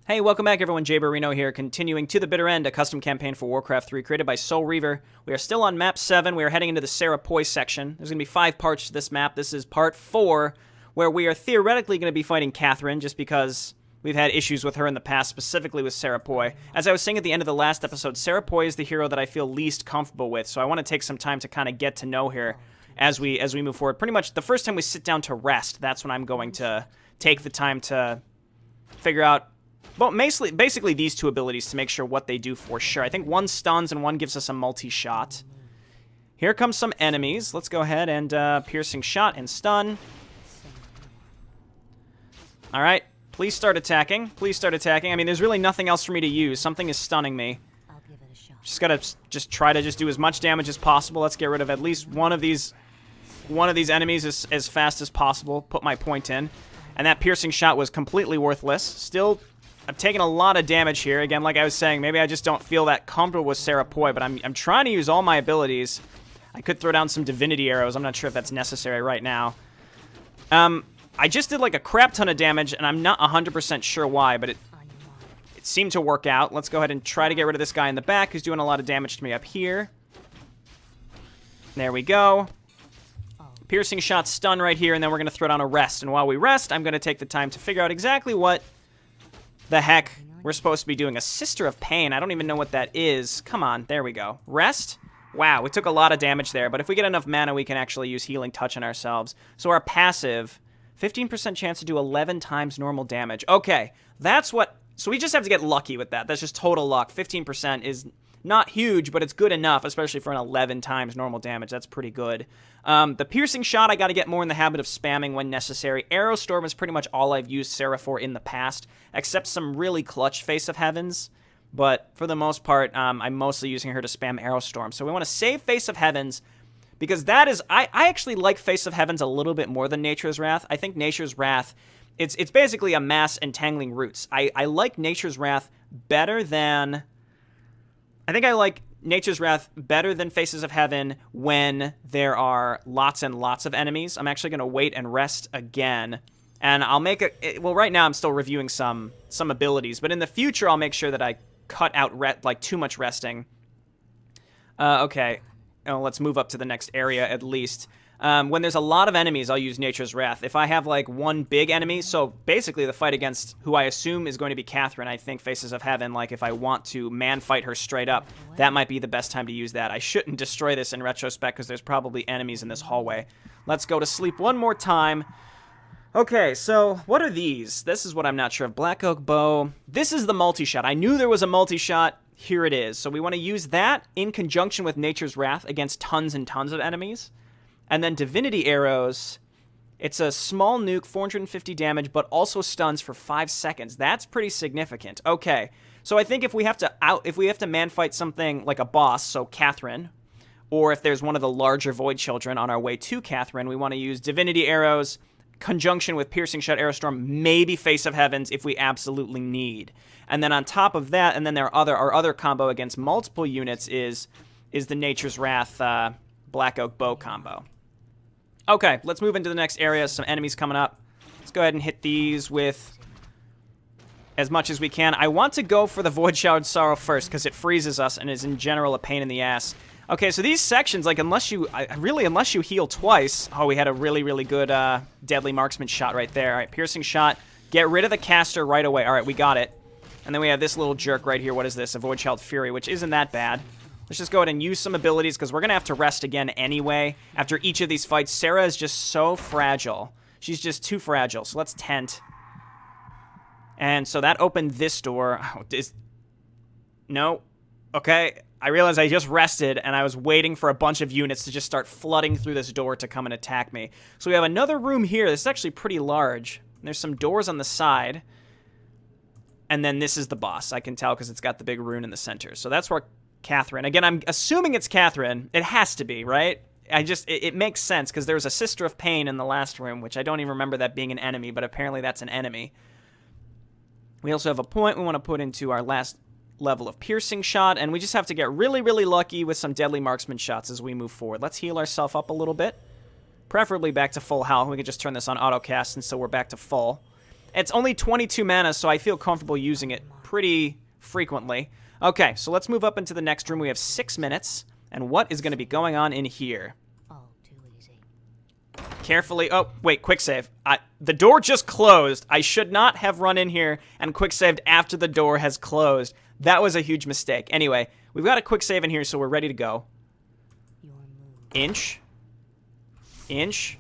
Hey, welcome back everyone, Jayborino here, continuing to the bitter end, a custom campaign for WarCraft 3 created by Soul Reaver. We are still on map 7, we are heading into the Sera section. There's going to be 5 parts to this map. This is part 4, where we are theoretically going to be fighting Catherine, just because we've had issues with her in the past, specifically with Sera. As I was saying at the end of the last episode, Sera is the hero that I feel least comfortable with, so I want to take some time to kind of get to know her as we move forward. Pretty much the first time we sit down to rest, that's when I'm going to take the time to figure out, well, basically these two abilities to make sure what they do for sure. I think one stuns and one gives us a multi-shot. Here comes some enemies. Let's go ahead and piercing shot and stun. All right, please start attacking. Please start attacking. I mean, there's really nothing else for me to use. Something is stunning me. Just gotta try to do as much damage as possible. Let's get rid of at least one of these enemies as fast as possible. Put my point in. And that piercing shot was completely worthless. Still, I'm taking a lot of damage here. Again, like I was saying, maybe I just don't feel that comfortable with Sera, but I'm trying to use all my abilities. I could throw down some divinity arrows. I'm not sure if that's necessary right now. I just did like a crap ton of damage, and I'm not 100% sure why, but it seemed to work out. Let's go ahead and try to get rid of this guy in the back who's doing a lot of damage to me up here. There we go. Piercing shot, stun right here, and then we're going to throw down a rest. And while we rest, I'm going to take the time to figure out exactly what the heck we're supposed to be doing. A Sister of Pain. I don't even know what that is. Come on. There we go. Rest. Wow, we took a lot of damage there, but if we get enough mana, we can actually use Healing Touch on ourselves. So our passive, 15% chance to do 11 times normal damage. Okay, that's what... So we just have to get lucky with that. That's just total luck. 15% is not huge, but it's good enough, especially for an 11 times normal damage. That's pretty good. The piercing shot, I got to get more in the habit of spamming when necessary. Arrow Storm is pretty much all I've used Sera for in the past, except some really clutch Face of Heavens. But for the most part, I'm mostly using her to spam Arrow Storm. So we want to save Face of Heavens, because that is... I actually like Face of Heavens a little bit more than Nature's Wrath. I think Nature's Wrath... It's basically a mass entangling roots. I like Nature's Wrath better than... I think I like Nature's Wrath better than Faces of Heaven when there are lots and lots of enemies. I'm actually going to wait and rest again. And I'll make it... Well, right now I'm still reviewing some abilities. But in the future, I'll make sure that I cut out like too much resting. Okay. Oh, let's move up to the next area at least. When there's a lot of enemies, I'll use Nature's Wrath. If I have, like, one big enemy, so basically the fight against who I assume is going to be Catherine, I think Faces of Heaven, like, if I want to man-fight her straight up, that might be the best time to use that. I shouldn't destroy this in retrospect, because there's probably enemies in this hallway. Let's go to sleep one more time. Okay, so what are these? This is what I'm not sure of. Black Oak Bow. This is the multi-shot. I knew there was a multi-shot. Here it is. So we want to use that in conjunction with Nature's Wrath against tons and tons of enemies. And then Divinity Arrows, it's a small nuke, 450 damage, but also stuns for 5 seconds. That's pretty significant. Okay, so I think if we have to man-fight something like a boss, so Catherine, or if there's one of the larger Void Children on our way to Catherine, we want to use Divinity Arrows, conjunction with Piercing Shot, Arrow Storm, maybe Face of Heavens if we absolutely need. And then on top of that, and then our other combo against multiple units is the Nature's Wrath Black Oak Bow combo. Okay, let's move into the next area. Some enemies coming up. Let's go ahead and hit these with as much as we can. I want to go for the Void Showered Sorrow first because it freezes us and is in general a pain in the ass. Okay, so these sections, like, unless you heal twice... Oh, we had a really, really good Deadly Marksman shot right there. All right, Piercing Shot. Get rid of the caster right away. All right, we got it. And then we have this little jerk right here. What is this? A Void Child Fury, which isn't that bad. Let's just go ahead and use some abilities, because we're going to have to rest again anyway. After each of these fights, Sera is just so fragile. She's just too fragile. So let's tent. And so that opened this door. Oh, no. Okay. I realized I just rested, and I was waiting for a bunch of units to just start flooding through this door to come and attack me. So we have another room here. This is actually pretty large. There's some doors on the side. And then this is the boss. I can tell because it's got the big rune in the center. So that's where... Catherine. Again, I'm assuming it's Catherine. It has to be, right? It makes sense, because there was a Sister of Pain in the last room, which I don't even remember that being an enemy, but apparently that's an enemy. We also have a point we want to put into our last level of Piercing Shot, and we just have to get really, really lucky with some Deadly Marksman shots as we move forward. Let's heal ourselves up a little bit. Preferably back to full health. We can just turn this on autocast, and so we're back to full. It's only 22 mana, so I feel comfortable using it pretty frequently. Okay, so let's move up into the next room. We have 6 minutes. And what is going to be going on in here? Carefully. Oh, wait, quick save. The door just closed. I should not have run in here and quick saved after the door has closed. That was a huge mistake. Anyway, we've got a quick save in here, so we're ready to go. Inch. Inch.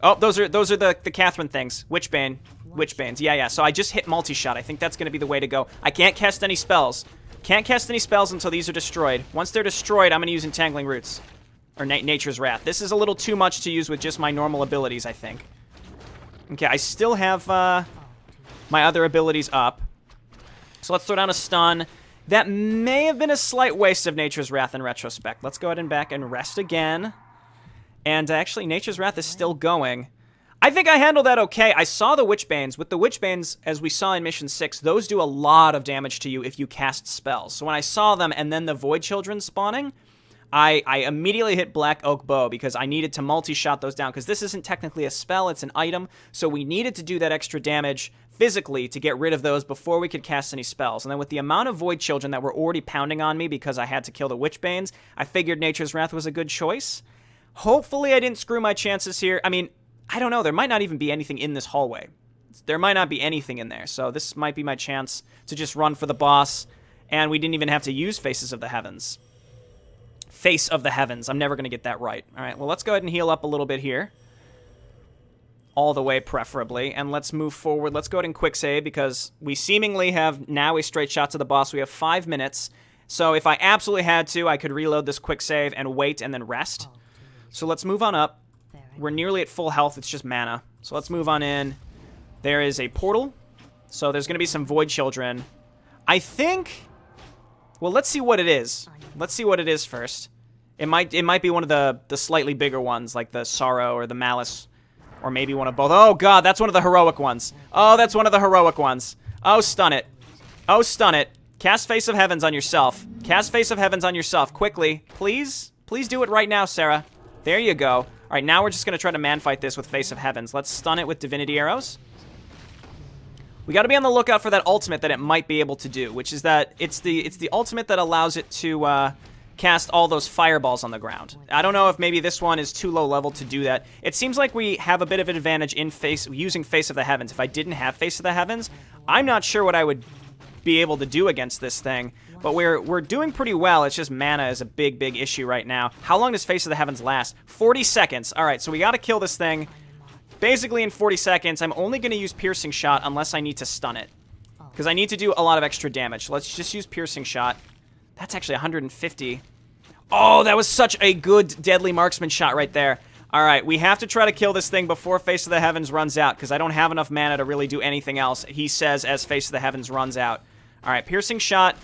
Oh, those are the Catherine things. Witchbane. Witchbanes. Yeah. So I just hit multi-shot. I think that's going to be the way to go. I can't cast any spells. Can't cast any spells until these are destroyed. Once they're destroyed, I'm going to use Entangling Roots. Or Nature's Wrath. This is a little too much to use with just my normal abilities, I think. Okay, I still have my other abilities up. So let's throw down a stun. That may have been a slight waste of Nature's Wrath in retrospect. Let's go ahead and back and rest again. And actually, Nature's Wrath is still going. I think I handled that okay. I saw the Witchbanes. With the Witchbanes, as we saw in Mission 6, those do a lot of damage to you if you cast spells. So when I saw them and then the Void Children spawning, I immediately hit Black Oak Bow because I needed to multi-shot those down because this isn't technically a spell, it's an item. So we needed to do that extra damage physically to get rid of those before we could cast any spells. And then with the amount of Void Children that were already pounding on me because I had to kill the Witchbanes, I figured Nature's Wrath was a good choice. Hopefully I didn't screw my chances here. I mean, I don't know. There might not even be anything in this hallway. There might not be anything in there. So this might be my chance to just run for the boss. And we didn't even have to use Faces of the Heavens. Face of the Heavens. I'm never going to get that right. All right, well, let's go ahead and heal up a little bit here. All the way, preferably. And let's move forward. Let's go ahead and quick save because we seemingly have now a straight shot to the boss. We have 5 minutes. So if I absolutely had to, I could reload this quick save and wait and then rest. So let's move on up. We're nearly at full health. It's just mana. So let's move on in. There is a portal. So there's going to be some Void Children. I think... Well, let's see what it is. Let's see what it is first. It might be one of the slightly bigger ones, like the Sorrow or the Malice. Or maybe one of both. Oh, God, that's one of the heroic ones. Oh, that's one of the heroic ones. Oh, stun it. Oh, stun it. Cast Face of Heavens on yourself. Cast Face of Heavens on yourself. Quickly. Please? Please do it right now, Sera. There you go. All right, now we're just going to try to man-fight this with Face of Heavens. Let's stun it with Divinity Arrows. We got to be on the lookout for that ultimate that it might be able to do, which is that it's the ultimate that allows it to cast all those fireballs on the ground. I don't know if maybe this one is too low level to do that. It seems like we have a bit of an advantage in using Face of the Heavens. If I didn't have Face of the Heavens, I'm not sure what I would be able to do against this thing. But we're doing pretty well. It's just mana is a big, big issue right now. How long does Face of the Heavens last? 40 seconds. All right, so we got to kill this thing. Basically in 40 seconds, I'm only going to use Piercing Shot unless I need to stun it. Because I need to do a lot of extra damage. Let's just use Piercing Shot. That's actually 150. Oh, that was such a good Deadly Marksman shot right there. All right, we have to try to kill this thing before Face of the Heavens runs out, because I don't have enough mana to really do anything else, he says, as Face of the Heavens runs out. All right, Piercing Shot.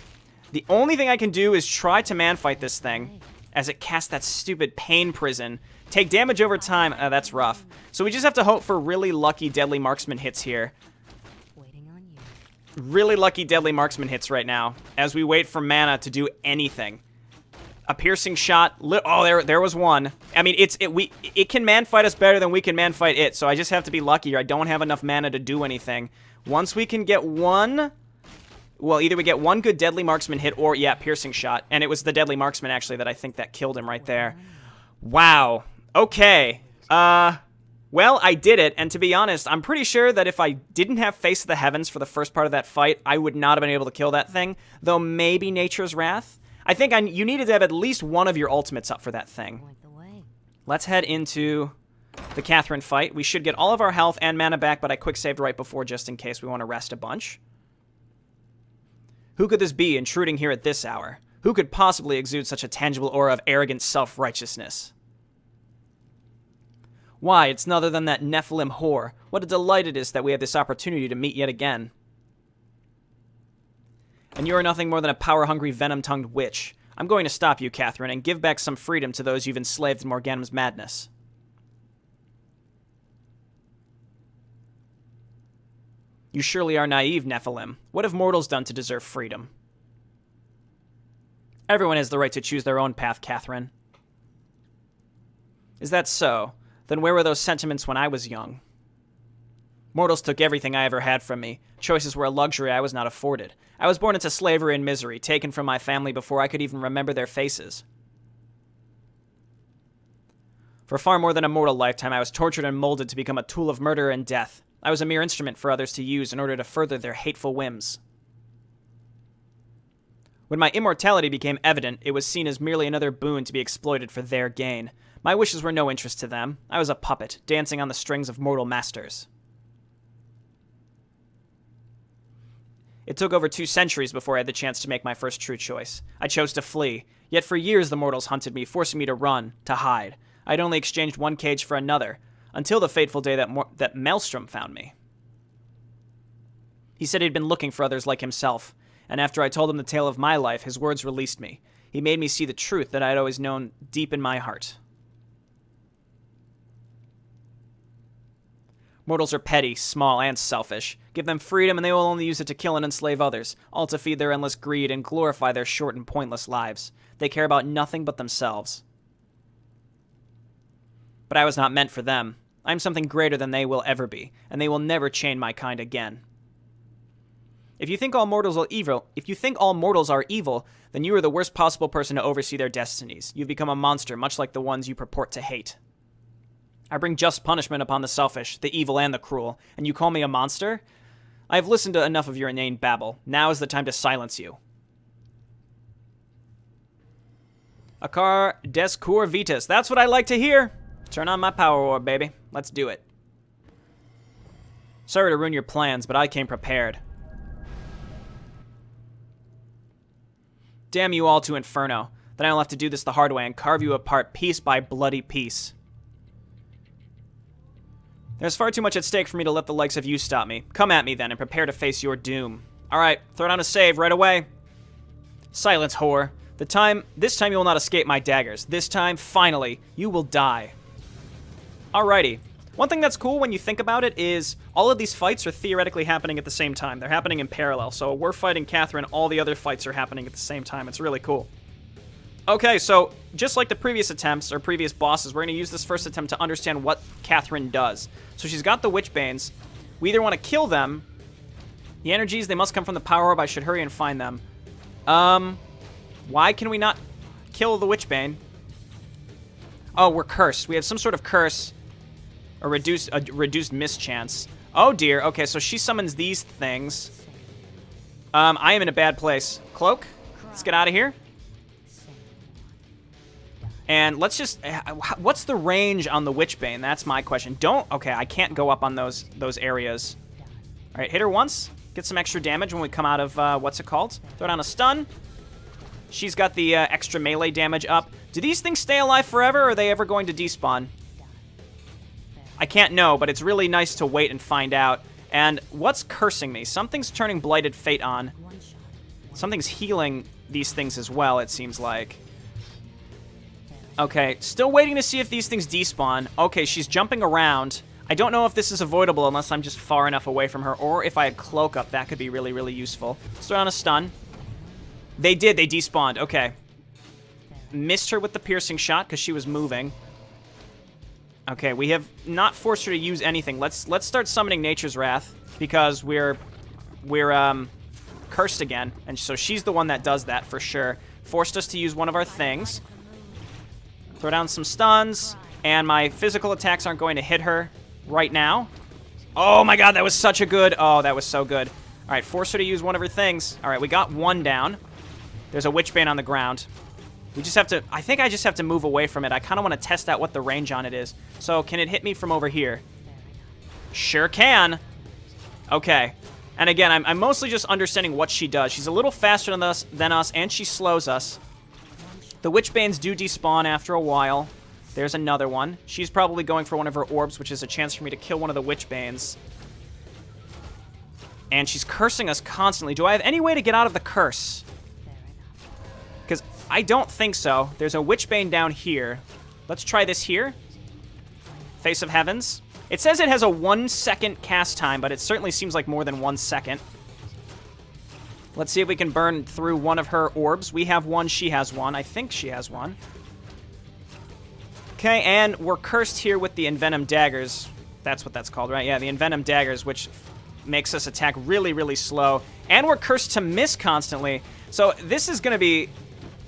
The only thing I can do is try to man-fight this thing as it casts that stupid Pain Prison. Take damage over time. That's rough. So we just have to hope for really lucky Deadly Marksman hits here. Really lucky Deadly Marksman hits right now as we wait for mana to do anything. A Piercing Shot. Oh, there was one. I mean, it can man-fight us better than we can man-fight it, so I just have to be lucky. I don't have enough mana to do anything. Once we can get one... Well, either we get one good Deadly Marksman hit or, yeah, Piercing Shot. And it was the Deadly Marksman, actually, that I think that killed him right there. Wow. Okay. Well, I did it, and to be honest, I'm pretty sure that if I didn't have Face of the Heavens for the first part of that fight, I would not have been able to kill that thing, though maybe Nature's Wrath. I think you needed to have at least one of your ultimates up for that thing. Let's head into the Catherine fight. We should get all of our health and mana back, but I quick-saved right before just in case we want to rest a bunch. Who could this be intruding here at this hour? Who could possibly exude such a tangible aura of arrogant self-righteousness? Why, it's none other than that Nephilim whore. What a delight it is that we have this opportunity to meet yet again. And you are nothing more than a power-hungry, venom-tongued witch. I'm going to stop you, Catherine, and give back some freedom to those you've enslaved in Morganem's madness. You surely are naive, Nephilim. What have mortals done to deserve freedom? Everyone has the right to choose their own path, Catherine. Is that so? Then where were those sentiments when I was young? Mortals took everything I ever had from me. Choices were a luxury I was not afforded. I was born into slavery and misery, taken from my family before I could even remember their faces. For far more than a mortal lifetime, I was tortured and molded to become a tool of murder and death. I was a mere instrument for others to use in order to further their hateful whims. When my immortality became evident, it was seen as merely another boon to be exploited for their gain. My wishes were no interest to them. I was a puppet, dancing on the strings of mortal masters. It took over 2 centuries before I had the chance to make my first true choice. I chose to flee, yet for years the mortals hunted me, forcing me to run, to hide. I had only exchanged one cage for another, until the fateful day that Maelstrom found me. He said he'd been looking for others like himself, and after I told him the tale of my life, his words released me. He made me see the truth that I had always known deep in my heart. Mortals are petty, small, and selfish. Give them freedom and they will only use it to kill and enslave others, all to feed their endless greed and glorify their short and pointless lives. They care about nothing but themselves. But I was not meant for them. I am something greater than they will ever be, and they will never chain my kind again. If you think all mortals are evil, then you are the worst possible person to oversee their destinies. You've become a monster, much like the ones you purport to hate. I bring just punishment upon the selfish, the evil, and the cruel, and you call me a monster? I have listened to enough of your inane babble. Now is the time to silence you. Acar descur vitas. That's what I like to hear. Turn on my power orb, baby. Let's do it. Sorry to ruin your plans, but I came prepared. Damn you all to Inferno. Then I'll have to do this the hard way and carve you apart piece by bloody piece. There's far too much at stake for me to let the likes of you stop me. Come at me then and prepare to face your doom. Alright, throw down a save right away. Silence, whore. This time you will not escape my daggers. This time, finally, you will die. Alrighty. One thing that's cool when you think about it is all of these fights are theoretically happening at the same time. They're happening in parallel. So we're fighting Catherine, all the other fights are happening at the same time. It's really cool. Okay, so just like the previous attempts, or previous bosses, we're going to use this first attempt to understand what Catherine does. So she's got the Witchbanes. We either want to kill them. The energies, they must come from the power orb. I should hurry and find them. Why can we not kill the Witchbane? Oh, we're cursed. We have some sort of curse. A reduced mischance. Oh, dear. Okay, so she summons these things. I am in a bad place. Cloak, let's get out of here. And let's just... What's the range on the Witchbane? That's my question. Okay, I can't go up on those areas. All right, hit her once. Get some extra damage when we come out of, what's it called? Throw down a stun. She's got the extra melee damage up. Do these things stay alive forever, or are they ever going to despawn? I can't know, but it's really nice to wait and find out. And what's cursing me? Something's turning Blighted Fate on. Something's healing these things as well, it seems like. Okay, still waiting to see if these things despawn. Okay, she's jumping around. I don't know if this is avoidable unless I'm just far enough away from her, or if I had Cloak up, that could be really, really useful. Let's throw down a stun. They despawned, okay. Missed her with the piercing shot because she was moving. Okay, we have not forced her to use anything. Let's start summoning Nature's Wrath, because we're cursed again, and so she's the one that does that for sure. Forced us to use one of our things. Throw down some stuns, and my physical attacks aren't going to hit her right now. Oh my god, that was such a good... Oh, that was so good. All right, force her to use one of her things. All right, we got one down. There's a Witchbane on the ground. We just have to... I think I just have to move away from it. I kind of want to test out what the range on it is. So, can it hit me from over here? Sure can. Okay. And again, I'm mostly just understanding what she does. She's a little faster than us, and she slows us. The Witchbanes do despawn after a while. There's another one. She's probably going for one of her orbs, which is a chance for me to kill one of the Witchbanes. And she's cursing us constantly. Do I have any way to get out of the curse? Because I don't think so. There's a Witchbane down here. Let's try this here. Face of Heavens. It says it has a 1 second cast time, but it certainly seems like more than 1 second. Let's see if we can burn through one of her orbs. We have one, she has one. I think she has one. Okay, and we're cursed here with the Envenomed Daggers. That's what that's called, right? Yeah, the Envenom Daggers, which makes us attack really, really slow. And we're cursed to miss constantly. So this is going to be...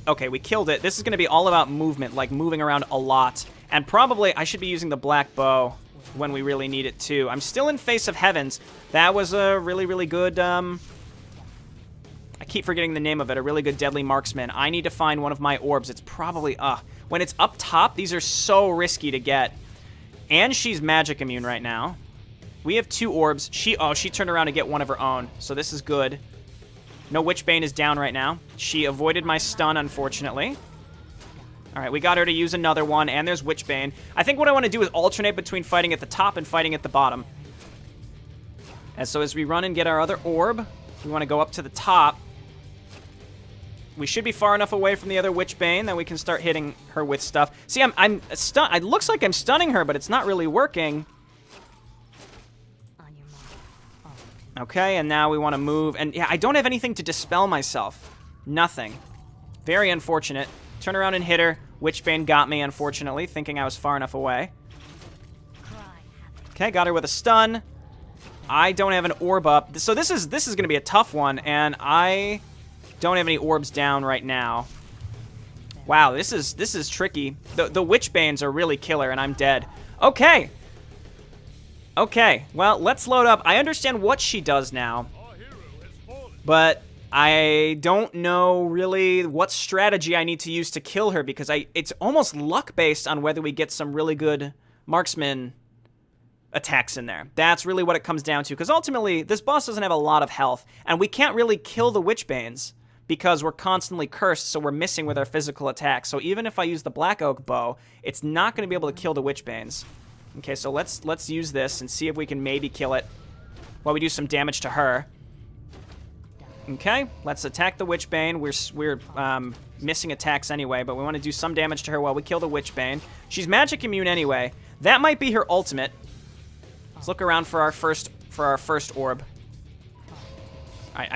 Okay, we killed it. This is going to be all about movement, like moving around a lot. And probably I should be using the black bow when we really need it too. I'm still in Face of Heavens. That was a really, really good... I keep forgetting the name of it. A really good deadly marksman. I need to find one of my orbs. It's probably... when it's up top, these are so risky to get. And she's magic immune right now. We have 2 orbs. She turned around to get one of her own. So this is good. No Witchbane is down right now. She avoided my stun, unfortunately. All right, we got her to use another one, and there's Witchbane. I think what I want to do is alternate between fighting at the top and fighting at the bottom. And so as we run and get our other orb, we want to go up to the top. We should be far enough away from the other Witchbane that we can start hitting her with stuff. See, I'm stun. It looks like I'm stunning her, but it's not really working. Okay, and now we want to move. And yeah, I don't have anything to dispel myself. Nothing. Very unfortunate. Turn around and hit her. Witchbane got me, unfortunately, thinking I was far enough away. Okay, got her with a stun. I don't have an orb up. So this is going to be a tough one, and I don't have any orbs down right now. Wow, this is tricky. The Witchbanes are really killer, and I'm dead. Okay. Okay, well, let's load up. I understand what she does now, but I don't know really what strategy I need to use to kill her, because it's almost luck-based on whether we get some really good marksman attacks in there. That's really what it comes down to, because ultimately, this boss doesn't have a lot of health, and we can't really kill the Witchbanes because we're constantly cursed, so we're missing with our physical attacks. So even if I use the Black Oak Bow, it's not going to be able to kill the Witchbanes. Okay, so let's use this and see if we can maybe kill it while we do some damage to her. Okay, let's attack the Witchbane. We're missing attacks anyway, but we want to do some damage to her while we kill the Witchbane. She's magic immune anyway. That might be her ultimate. Let's look around for our first orb.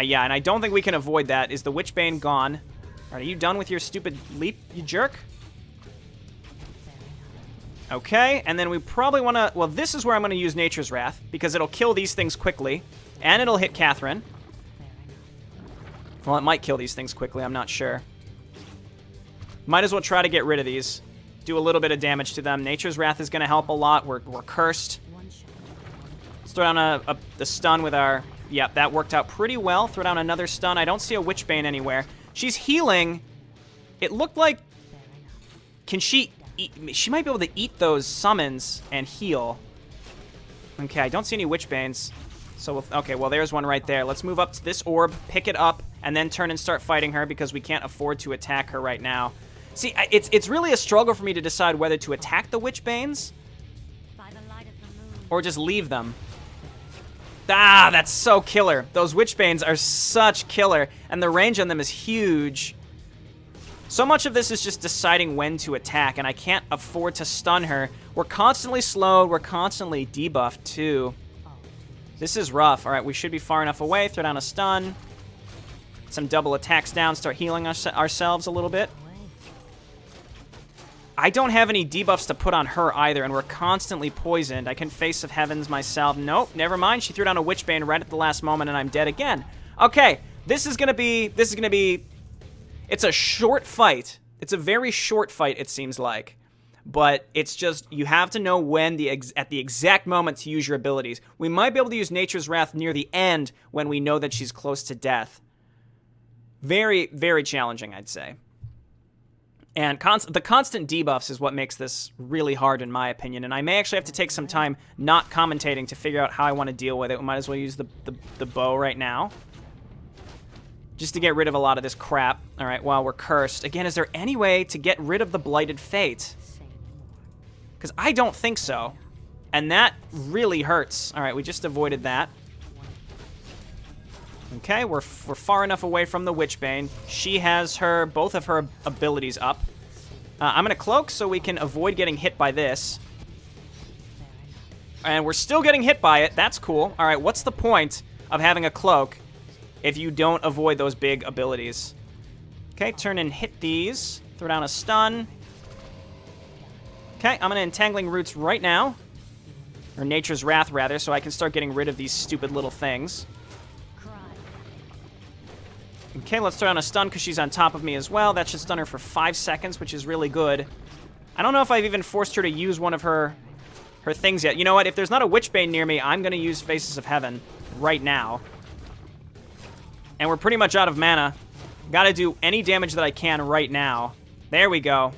Yeah, and I don't think we can avoid that. Is the Witchbane gone? All right, are you done with your stupid leap, you jerk? Okay, and then we probably want to... Well, this is where I'm going to use Nature's Wrath, because it'll kill these things quickly, and it'll hit Catherine. Well, it might kill these things quickly, I'm not sure. Might as well try to get rid of these. Do a little bit of damage to them. Nature's Wrath is going to help a lot. We're cursed. Let's throw down the stun with our... Yep, that worked out pretty well. Throw down another stun. I don't see a Witchbane anywhere. She's healing. It looked like... Can she... She might be able to eat those summons and heal. Okay, I don't see any Witchbanes. So, okay, well, there's one right there. Let's move up to this orb, pick it up, and then turn and start fighting her, because we can't afford to attack her right now. See, it's really a struggle for me to decide whether to attack the Witchbanes or just leave them. Ah, that's so killer. Those Witchbanes are such killer, and the range on them is huge. So much of this is just deciding when to attack, and I can't afford to stun her. We're constantly slowed. We're constantly debuffed, too. This is rough. All right, we should be far enough away. Throw down a stun. Some double attacks down. Start healing ourselves a little bit. I don't have any debuffs to put on her either, and we're constantly poisoned. I can Face of Heavens myself. Nope, never mind. She threw down a Witchbane right at the last moment, and I'm dead again. Okay, this is gonna be... It's a short fight. It's a very short fight, it seems like. But it's just, you have to know when, at the exact moment to use your abilities. We might be able to use Nature's Wrath near the end when we know that she's close to death. Very, very challenging, I'd say. And the constant debuffs is what makes this really hard, in my opinion. And I may actually have to take some time not commentating to figure out how I want to deal with it. We might as well use the bow right now, just to get rid of a lot of this crap. All right, while we're cursed. Again, is there any way to get rid of the Blighted Fate? Because I don't think so. And that really hurts. All right, we just avoided that. Okay, we're far enough away from the Witchbane. She has both of her abilities up. I'm going to cloak so we can avoid getting hit by this. And we're still getting hit by it. That's cool. All right, what's the point of having a cloak if you don't avoid those big abilities? Okay, turn and hit these. Throw down a stun. Okay, I'm going to Entangling Roots right now. Or Nature's Wrath, rather, so I can start getting rid of these stupid little things. Okay, let's throw on a stun because she's on top of me as well. That should stun her for 5 seconds, which is really good. I don't know if I've even forced her to use one of her things yet. You know what? If there's not a Witchbane near me, I'm going to use Faces of Heaven right now. And we're pretty much out of mana. Got to do any damage that I can right now. There we go.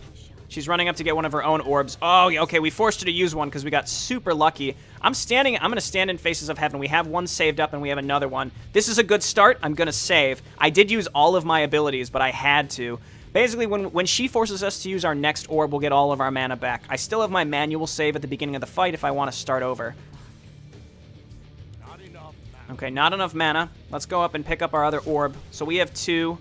She's running up to get one of her own orbs. Oh, okay, we forced her to use one because we got super lucky. I'm going to stand in Faces of Heaven. We have one saved up and we have another one. This is a good start. I'm going to save. I did use all of my abilities, but I had to. Basically, when she forces us to use our next orb, we'll get all of our mana back. I still have my manual save at the beginning of the fight if I want to start over. Okay, not enough mana. Let's go up and pick up our other orb. So we have 2.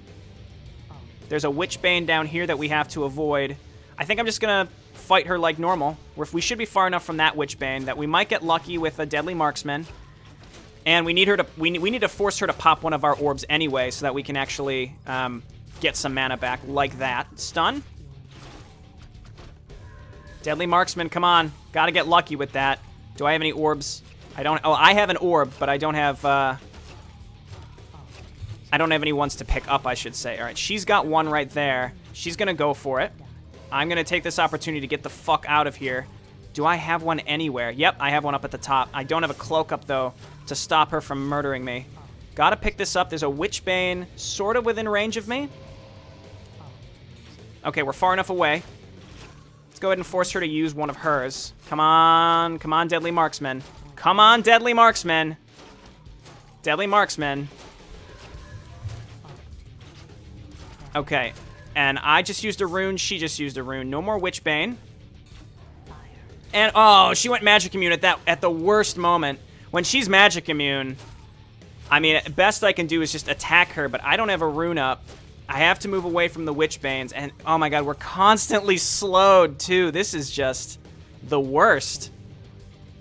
There's a Witchbane down here that we have to avoid. I think I'm just going to fight her like normal. We should be far enough from that Witchbane that we might get lucky with a Deadly Marksman. And we need her to we need to force her to pop one of our orbs anyway so that we can actually get some mana back like that. Stun. Deadly Marksman, come on. Got to get lucky with that. Do I have any orbs? I don't. Oh, I have an orb, but I don't have any ones to pick up, I should say. All right, she's got one right there. She's going to go for it. I'm going to take this opportunity to get the fuck out of here. Do I have one anywhere? Yep, I have one up at the top. I don't have a cloak up, though, to stop her from murdering me. Gotta pick this up. There's a Witchbane sort of within range of me. Okay, we're far enough away. Let's go ahead and force her to use one of hers. Come on. Come on, Deadly Marksman. Come on, Deadly Marksman. Deadly Marksman. Okay. And I just used a rune. She just used a rune. No more Witchbane. And, oh, she went Magic Immune at the worst moment. When she's Magic Immune, I mean, best I can do is just attack her, but I don't have a rune up. I have to move away from the Witchbanes, and, oh my god, we're constantly slowed, too. This is just the worst.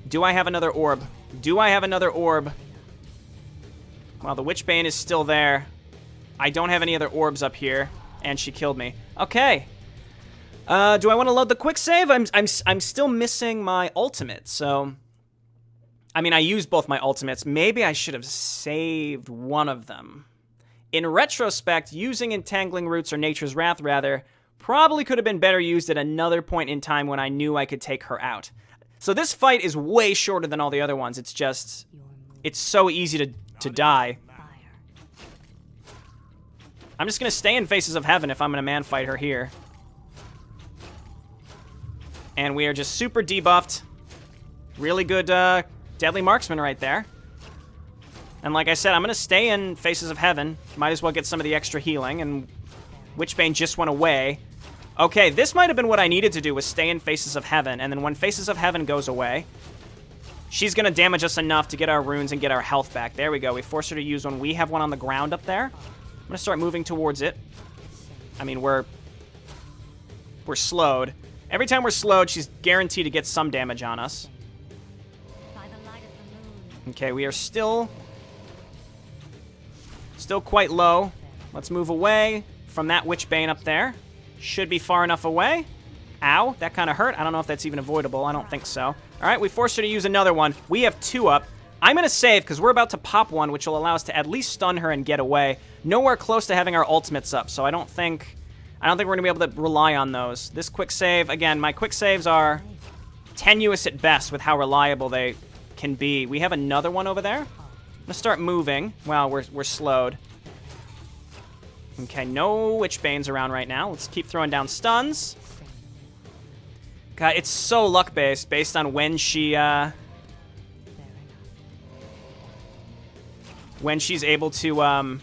Do I have another orb? Do I have another orb? Well, the Witchbane is still there. I don't have any other orbs up here. And she killed me. Okay. Do I want to load the quick save? I'm still missing my ultimate, so... I mean, I used both my ultimates. Maybe I should have saved one of them. In retrospect, using Entangling Roots or Nature's Wrath, rather, probably could have been better used at another point in time when I knew I could take her out. So this fight is way shorter than all the other ones. It's just... It's so easy to die. I'm just going to stay in Faces of Heaven if I'm going to man-fight her here. And we are just super debuffed. Really good Deadly Marksman right there. And like I said, I'm going to stay in Faces of Heaven. Might as well get some of the extra healing. And Witchbane just went away. Okay, this might have been what I needed to do, was stay in Faces of Heaven. And then when Faces of Heaven goes away, she's going to damage us enough to get our runes and get our health back. There we go. We forced her to use one. We have one on the ground up there. I'm going to start moving towards it. I mean, we're slowed. Every time we're slowed, she's guaranteed to get some damage on us. Okay, we are still quite low. Let's move away from that Witchbane up there. Should be far enough away. Ow, that kind of hurt. I don't know if that's even avoidable. I don't think so. All right, we forced her to use another one. We have 2 up. I'm going to save because we're about to pop one, which will allow us to at least stun her and get away. Nowhere close to having our ultimates up, so I don't think we're going to be able to rely on those. This quick save, again, my quick saves are tenuous at best with how reliable they can be. We have another one over there. I'm going to start moving. Wow, we're slowed. Okay, no Witchbanes around right now. Let's keep throwing down stuns. God, it's so luck-based, based on when she, when she's able to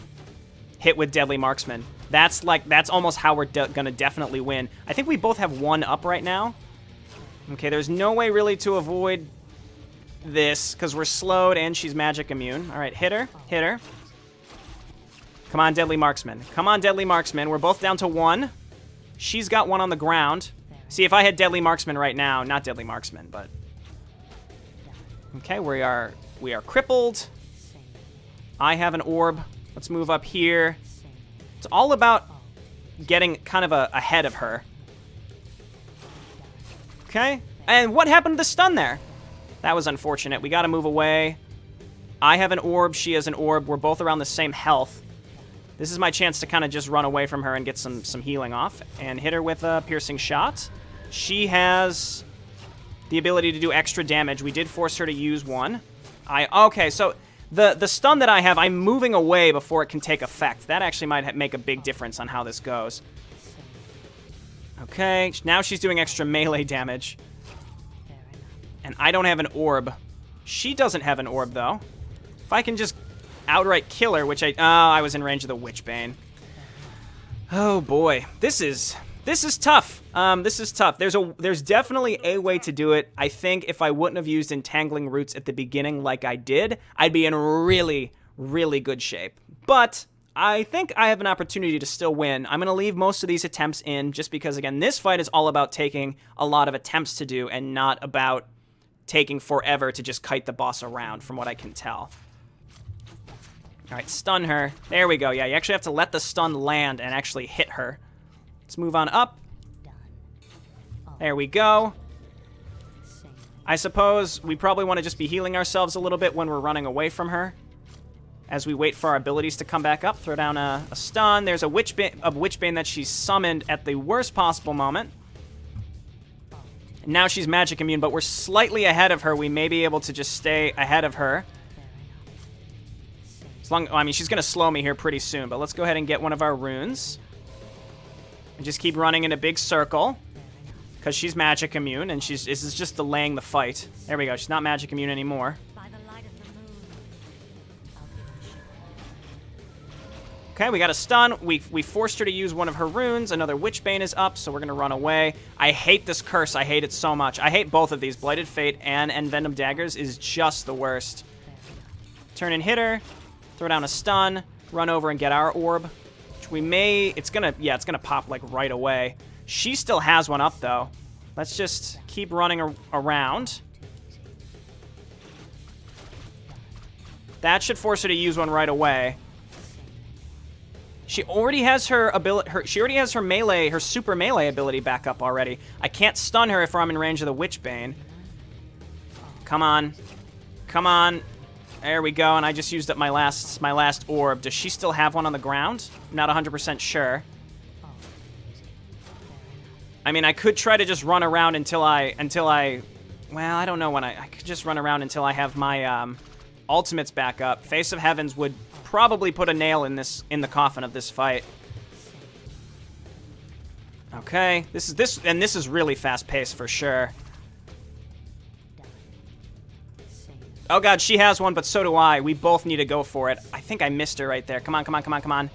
hit with Deadly Marksman. That's almost how we're gonna definitely win. I think we both have 1 up right now. Okay, there's no way really to avoid this because we're slowed and she's Magic Immune. All right, hit her, hit her. Come on, Deadly Marksman. Come on, Deadly Marksman. We're both down to 1. She's got 1 on the ground. See, if I had Deadly Marksman right now, not Deadly Marksman, but... Okay, we are crippled. I have an orb. Let's move up here. It's all about getting kind of ahead of her. Okay, and what happened to the stun there? That was unfortunate. We got to move away. I have an orb. She has an orb. We're both around the same health. This is my chance to kind of just run away from her and get some healing off. And hit her with a piercing shot. She has the ability to do extra damage. We did force her to use one. Okay, so the stun that I have, I'm moving away before it can take effect. That actually might make a big difference on how this goes. Okay, now she's doing extra melee damage. And I don't have an orb. She doesn't have an orb, though. If I can just outright kill her, which I was in range of the Witchbane. Oh, boy. This is tough. This is tough. There's definitely a way to do it. I think if I wouldn't have used Entangling Roots at the beginning like I did, I'd be in really, really good shape. But I think I have an opportunity to still win. I'm going to leave most of these attempts in just because, again, this fight is all about taking a lot of attempts to do and not about taking forever to just kite the boss around, from what I can tell. All right, stun her. There we go. Yeah, you actually have to let the stun land and actually hit her. Let's move on up. There we go. I suppose we probably want to just be healing ourselves a little bit when we're running away from her. As we wait for our abilities to come back up, throw down a stun. There's a Witchbane that she's summoned at the worst possible moment. And now she's magic immune, but we're slightly ahead of her. We may be able to just stay ahead of her. I mean, she's going to slow me here pretty soon, but let's go ahead and get one of our runes. And just keep running in a big circle. Because she's magic immune, and this is just delaying the fight. There we go. She's not magic immune anymore. Okay, we got a stun. We forced her to use one of her runes. Another Witchbane is up, so we're going to run away. I hate this curse. I hate it so much. I hate both of these. Blighted Fate and Envenomed Daggers is just the worst. Turn and hit her. Throw down a stun. Run over and get our orb. Which we may... It's going to pop, like, right away. She still has one up, though. Let's just keep running around. That should force her to use one right away. She already has her ability. She already has her melee, her super melee ability back up already. I can't stun her if I'm in range of the Witchbane. Come on, come on. There we go. And I just used up my last orb. Does she still have one on the ground? I'm not 100% sure. I mean, I could try to just run around until I. Well, I don't know when I could just run around until I have my ultimates back up. Face of Heavens would probably put a nail in the coffin of this fight. Okay, this is really fast paced for sure. Oh god, she has one, but so do I. We both need to go for it. I think I missed her right there. Come on, come on, come on, come on.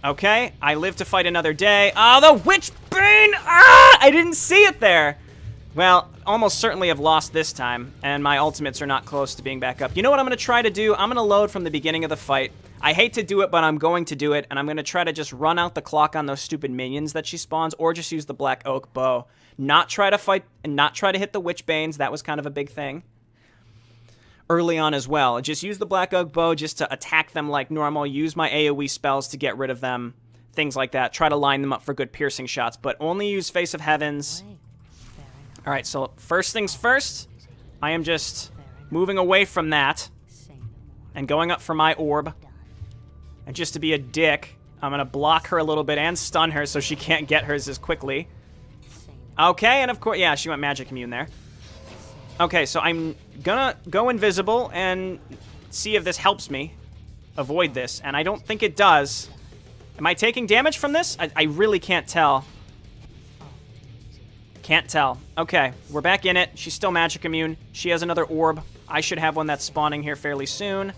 Okay, I live to fight another day. Oh, the Witchbane! Ah! I didn't see it there. Well, almost certainly have lost this time, and my ultimates are not close to being back up. You know what I'm going to try to do? I'm going to load from the beginning of the fight. I hate to do it, but I'm going to do it, and I'm going to try to just run out the clock on those stupid minions that she spawns, or just use the Black Oak Bow. Not try to fight, and not try to hit the Witchbanes. That was kind of a big thing early on as well. Just use the Black Oak Bow just to attack them like normal. Use my AoE spells to get rid of them. Things like that. Try to line them up for good piercing shots, but only use Face of Heavens. Alright, so first things first, I am just moving away from that and going up for my orb. And just to be a dick, I'm going to block her a little bit and stun her so she can't get hers as quickly. Okay, and of course, yeah, she went magic immune there. Okay, so I'm gonna go invisible and see if this helps me avoid this, and I don't think it does. Am I taking damage from this? I really can't tell. Can't tell. Okay, we're back in it. She's still magic immune. She has another orb. I should have one that's spawning here fairly soon.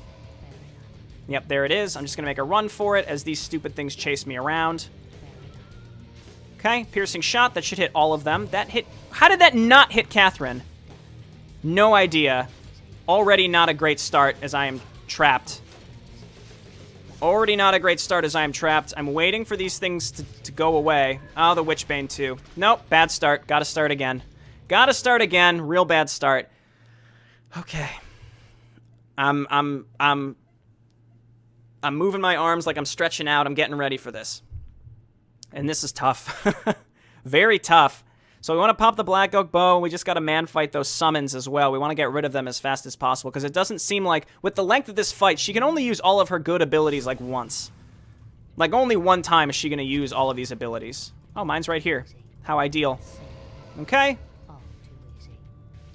Yep, there it is. I'm just gonna make a run for it as these stupid things chase me around. Okay, piercing shot. That should hit all of them. That hit... How did that not hit Catherine? No idea. Already not a great start as I am trapped. Already not a great start as I am trapped. I'm waiting for these things to go away. Oh, the Witchbane too. Nope, bad start. Gotta start again. Gotta start again. Real bad start. Okay. I'm moving my arms like I'm stretching out. I'm getting ready for this. And this is tough. Very tough. So we want to pop the Black Oak Bow. We just got to man-fight those summons as well. We want to get rid of them as fast as possible, because it doesn't seem like, with the length of this fight, she can only use all of her good abilities, like, once. Like, only one time is she going to use all of these abilities. Oh, mine's right here. How ideal. Okay.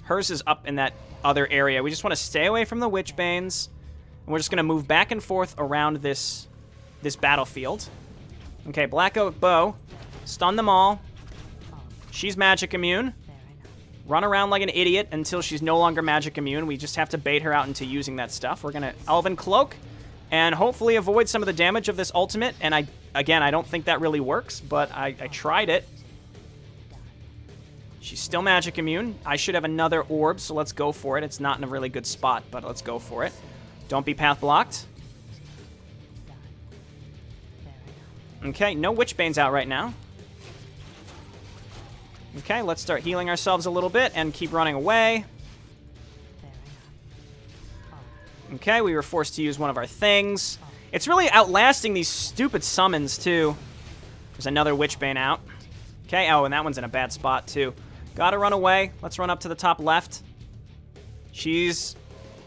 Hers is up in that other area. We just want to stay away from the Witchbanes. And we're just going to move back and forth around this battlefield. Okay, Black Oak Bow. Stun them all. She's magic immune. Run around like an idiot until she's no longer magic immune. We just have to bait her out into using that stuff. We're going to Elven Cloak and hopefully avoid some of the damage of this ultimate. And I don't think that really works, but I tried it. She's still magic immune. I should have another orb, so let's go for it. It's not in a really good spot, but let's go for it. Don't be path blocked. Okay, no Witchbanes out right now. Okay, let's start healing ourselves a little bit and keep running away. Okay, we were forced to use one of our things. It's really outlasting these stupid summons, too. There's another Witchbane out. Okay, oh, and that one's in a bad spot, too. Gotta run away. Let's run up to the top left. She's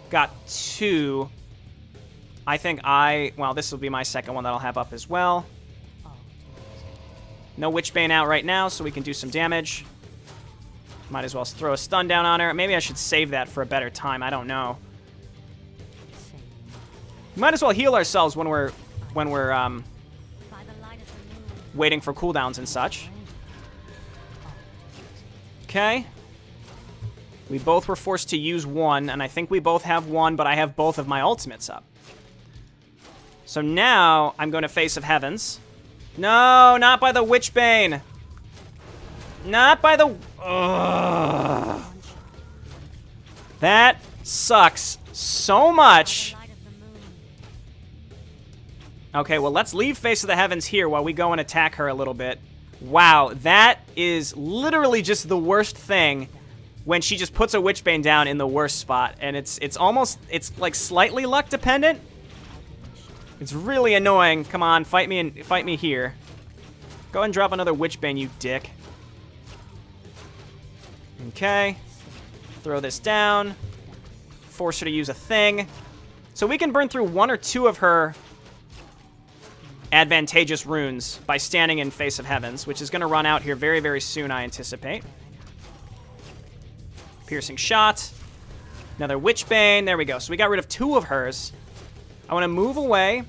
got 2. I think well, this will be my second one that I'll have up as well. No Witchbane out right now, so we can do some damage. Might as well throw a stun down on her. Maybe I should save that for a better time. I don't know. We might as well heal ourselves when we're waiting for cooldowns and such. Okay. We both were forced to use one, and I think we both have one, but I have both of my ultimates up. So now I'm going to Face of Heavens. No, not by the Witchbane. Not by the... Ugh. That sucks so much. Okay, well, let's leave Face of the Heavens here while we go and attack her a little bit. Wow, that is literally just the worst thing when she just puts a Witchbane down in the worst spot. And it's like slightly luck dependent. It's really annoying. Come on, fight me here. Go ahead and drop another Witchbane, you dick. Okay. Throw this down. Force her to use a thing. So we can burn through 1 or 2 of her advantageous runes by standing in Face of Heavens, which is going to run out here very, very soon, I anticipate. Piercing Shot. Another Witchbane. There we go. So we got rid of 2 of hers. I want to move away.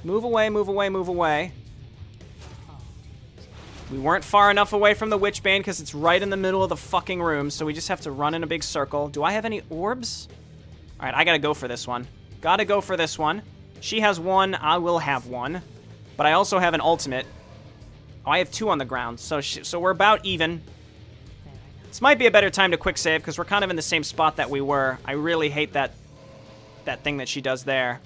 Move away, move away, move away. We weren't far enough away from the Witchbane because it's right in the middle of the fucking room, so we just have to run in a big circle. Do I have any orbs? All right, I got to go for this one. Got to go for this one. She has 1. I will have 1. But I also have an ultimate. Oh, I have 2 on the ground, so we're about even. This might be a better time to quick save because we're kind of in the same spot that we were. I really hate that thing that she does there.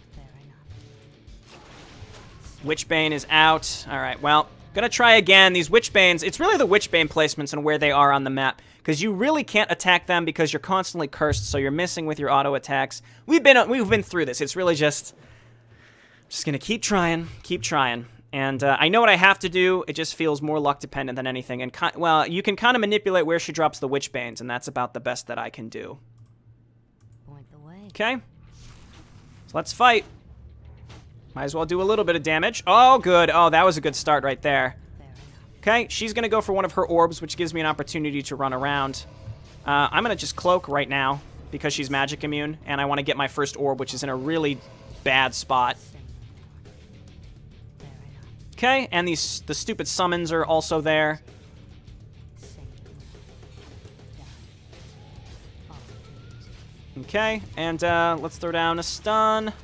Witchbane is out. All right, well, gonna try again. These Witchbanes, it's really the Witchbane placements and where they are on the map, because you really can't attack them because you're constantly cursed, so you're missing with your auto attacks. We've been through this. It's really just gonna keep trying, and I know what I have to do. It just feels more luck dependent than anything. And well, you can kind of manipulate where she drops the Witchbanes, and that's about the best that I can do. Okay. Let's fight. Might as well do a little bit of damage. Oh, good. Oh, that was a good start right there. Okay, she's going to go for one of her orbs, which gives me an opportunity to run around. I'm going to just cloak right now because she's magic immune, and I want to get my first orb, which is in a really bad spot. Okay, and the stupid summons are also there. Okay, and let's throw down a stun.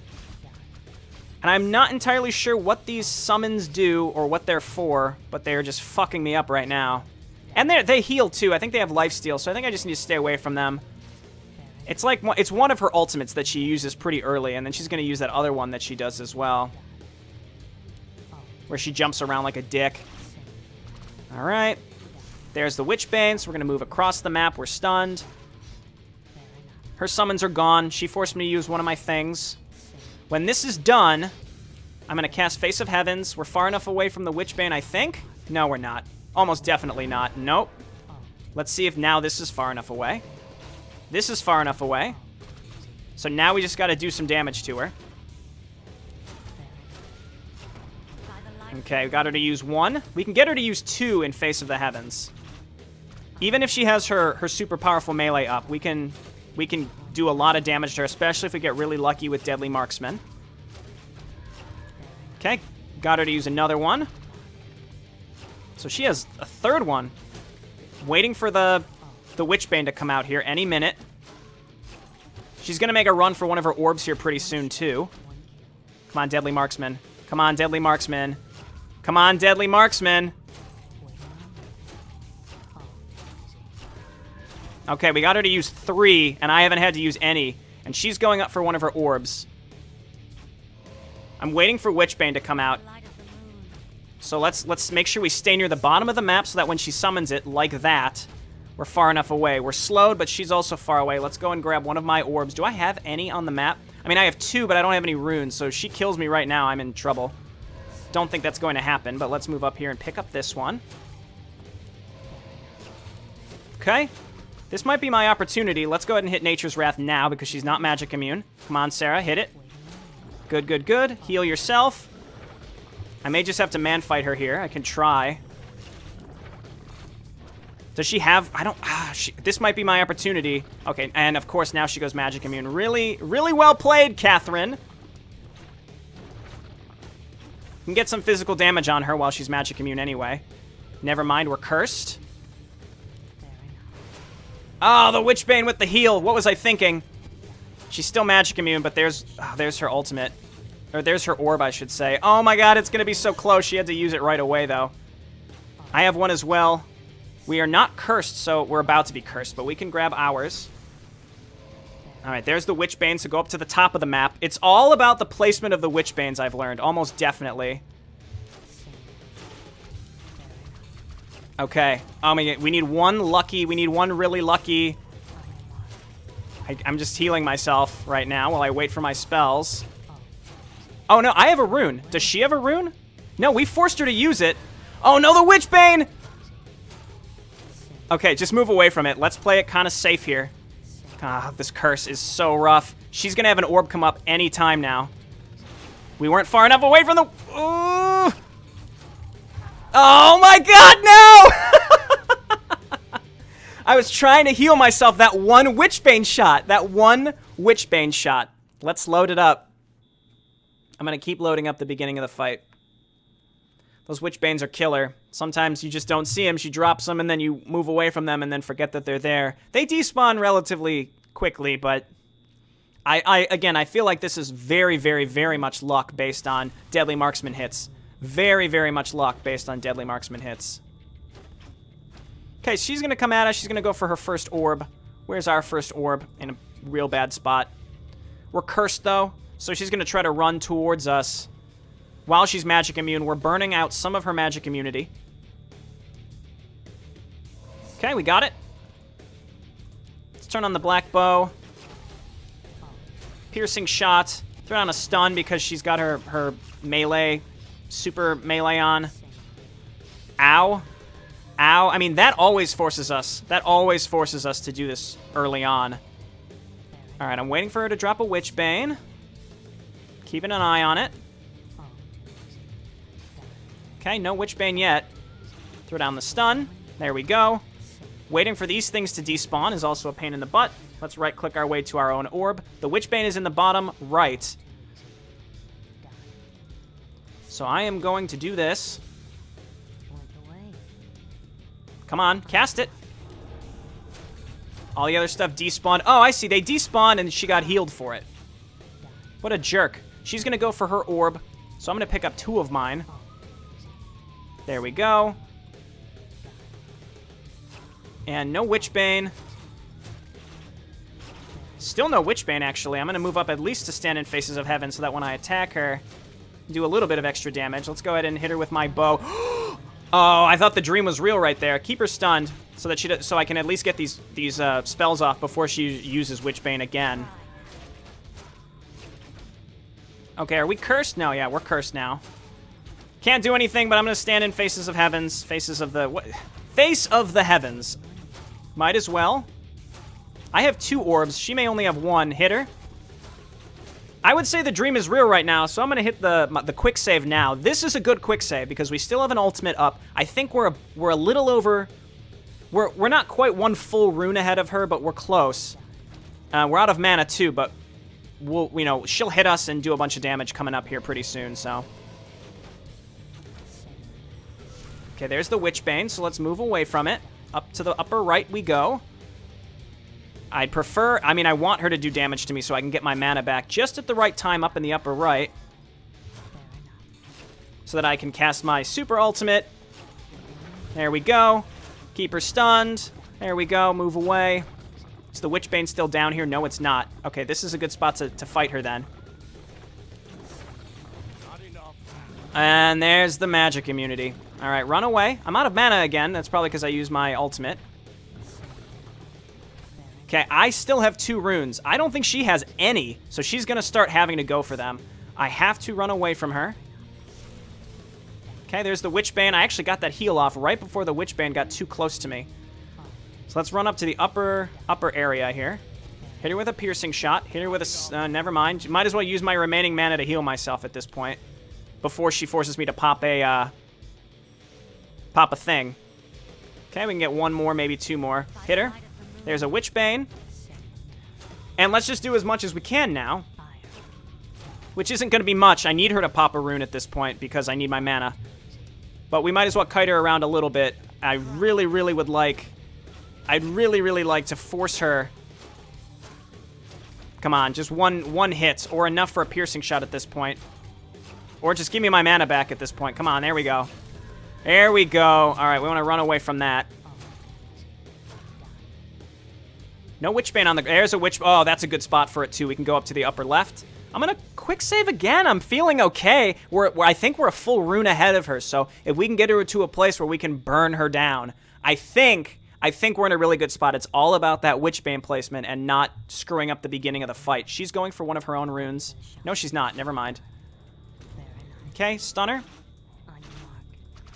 And I'm not entirely sure what these summons do or what they're for, but they're just fucking me up right now. And they heal too. I think they have lifesteal, so I think I just need to stay away from them. It's like it's one of her ultimates that she uses pretty early, and then she's going to use that other one that she does as well, where she jumps around like a dick. All right. There's the Witchbane, so we're going to move across the map. We're stunned. Her summons are gone. She forced me to use one of my things. When this is done, I'm going to cast Face of Heavens. We're far enough away from the Witchbane, I think. No, we're not. Almost definitely not. Nope. Let's see if now this is far enough away. This is far enough away. So now we just got to do some damage to her. Okay, we got her to use 1. We can get her to use 2 in Face of the Heavens. Even if she has her super powerful melee up, we can do a lot of damage to her, especially if we get really lucky with Deadly Marksman. Okay, got her to use another 1. So she has a 3rd one. Waiting for the Witchbane to come out here any minute. She's going to make a run for one of her orbs here pretty soon, too. Come on, Deadly Marksman. Come on, Deadly Marksman. Come on, Deadly Marksman. Okay, we got her to use 3, and I haven't had to use any. And she's going up for one of her orbs. I'm waiting for Witchbane to come out. So let's make sure we stay near the bottom of the map so that when she summons it, like that, we're far enough away. We're slowed, but she's also far away. Let's go and grab one of my orbs. Do I have any on the map? I mean, I have 2, but I don't have any runes, so if she kills me right now, I'm in trouble. Don't think that's going to happen, but let's move up here and pick up this one. Okay. This might be my opportunity. Let's go ahead and hit Nature's Wrath now because she's not magic immune. Come on, Sera, hit it. Good, good, good. Heal yourself. I may just have to man-fight her here. I can try. Does she have... I don't... this might be my opportunity. Okay, and of course now she goes magic immune. Really, really well played, Catherine. Can get some physical damage on her while she's magic immune anyway. Never mind, we're cursed. Oh, the Witchbane with the heal. What was I thinking? She's still magic immune, but there's her ultimate. Or there's her orb, I should say. Oh my god, it's going to be so close. She had to use it right away, though. I have one as well. We are not cursed, so we're about to be cursed, but we can grab ours. Alright, there's the Witchbane, so go up to the top of the map. It's all about the placement of the Witchbanes, I've learned. Almost definitely. Okay. Oh my god, we need one lucky. We need one really lucky. I'm just healing myself right now while I wait for my spells. Oh no, I have a rune. Does she have a rune? No, we forced her to use it. Oh no, the Witchbane! Okay, just move away from it. Let's play it kind of safe here. Ah, this curse is so rough. She's gonna have an orb come up any time now. We weren't far enough away from the... Ooh. Oh my god, no! I was trying to heal myself that one Witchbane shot. That one Witchbane shot. Let's load it up. I'm going to keep loading up the beginning of the fight. Those Witchbanes are killer. Sometimes you just don't see them. She drops them, and then you move away from them and then forget that they're there. They despawn relatively quickly, but again, I feel like this is very, very, very much luck based on Deadly Marksman hits. Very, very much luck based on Deadly Marksman hits. Okay, she's going to come at us. She's going to go for her first orb. Where's our first orb? In a real bad spot. We're cursed, though. So she's going to try to run towards us. While she's magic immune, we're burning out some of her magic immunity. Okay, we got it. Let's turn on the black bow. Piercing shot. Throw down a stun because she's got her melee, super melee on. Ow. Ow. I mean, that always forces us. That always forces us to do this early on. All right, I'm waiting for her to drop a Witchbane. Keeping an eye on it. Okay, no Witchbane yet. Throw down the stun. There we go. Waiting for these things to despawn is also a pain in the butt. Let's right-click our way to our own orb. The Witchbane is in the bottom right. So I am going to do this. Come on, cast it. All the other stuff despawned. Oh, I see. They despawned and she got healed for it. What a jerk. She's going to go for her orb. So I'm going to pick up 2 of mine. There we go. And no Witchbane. Still no Witchbane, actually. I'm going to move up at least to stand in Faces of Heaven so that when I attack her, do a little bit of extra damage. Let's go ahead and hit her with my bow. Oh, I thought the dream was real right there. Keep her stunned so that so I can at least get these spells off before she uses Witchbane again. Okay, are we cursed? No, yeah, we're cursed now. Can't do anything, but I'm going to stand in Faces of Heavens. Face of the Heavens. Might as well. I have 2 orbs. She may only have 1. Hit her. I would say the dream is real right now, so I'm going to hit the quick save now. This is a good quick save because we still have an ultimate up. I think we're a little over... We're not quite 1 full rune ahead of her, but we're close. We're out of mana too, but we'll, you know, she'll hit us and do a bunch of damage coming up here pretty soon, so... Okay, there's the Witchbane, so let's move away from it. Up to the upper right we go. I'd prefer... I mean, I want her to do damage to me so I can get my mana back just at the right time up in the upper right. So that I can cast my super ultimate. There we go. Keep her stunned. There we go. Move away. Is the Witchbane still down here? No, it's not. Okay, this is a good spot to fight her then. And there's the magic immunity. All right, run away. I'm out of mana again. That's probably because I used my ultimate. Okay, I still have 2 runes. I don't think she has any, so she's going to start having to go for them. I have to run away from her. Okay, there's the Witchbane. I actually got that heal off right before the Witchbane got too close to me. So let's run up to the upper area here. Hit her with a piercing shot. Hit her with a... never mind. Might as well use my remaining mana to heal myself at this point. Before she forces me to pop a thing. Okay, we can get 1 more, maybe 2 more. Hit her. There's a Witchbane. And let's just do as much as we can now. Which isn't going to be much. I need her to pop a rune at this point because I need my mana. But we might as well kite her around a little bit. I really, really would like... I'd really, really like to force her... Come on, just one hit. Or enough for a piercing shot at this point. Or just give me my mana back at this point. Come on, there we go. There we go. All right, we want to run away from that. No Witchbane on the... There's a Witch... Oh, that's a good spot for it, too. We can go up to the upper left. I'm going to quick save again. I'm feeling okay. I think we're a full rune ahead of her, so if we can get her to a place where we can burn her down, I think we're in a really good spot. It's all about that Witchbane placement and not screwing up the beginning of the fight. She's going for one of her own runes. No, she's not. Never mind. Okay, stunner.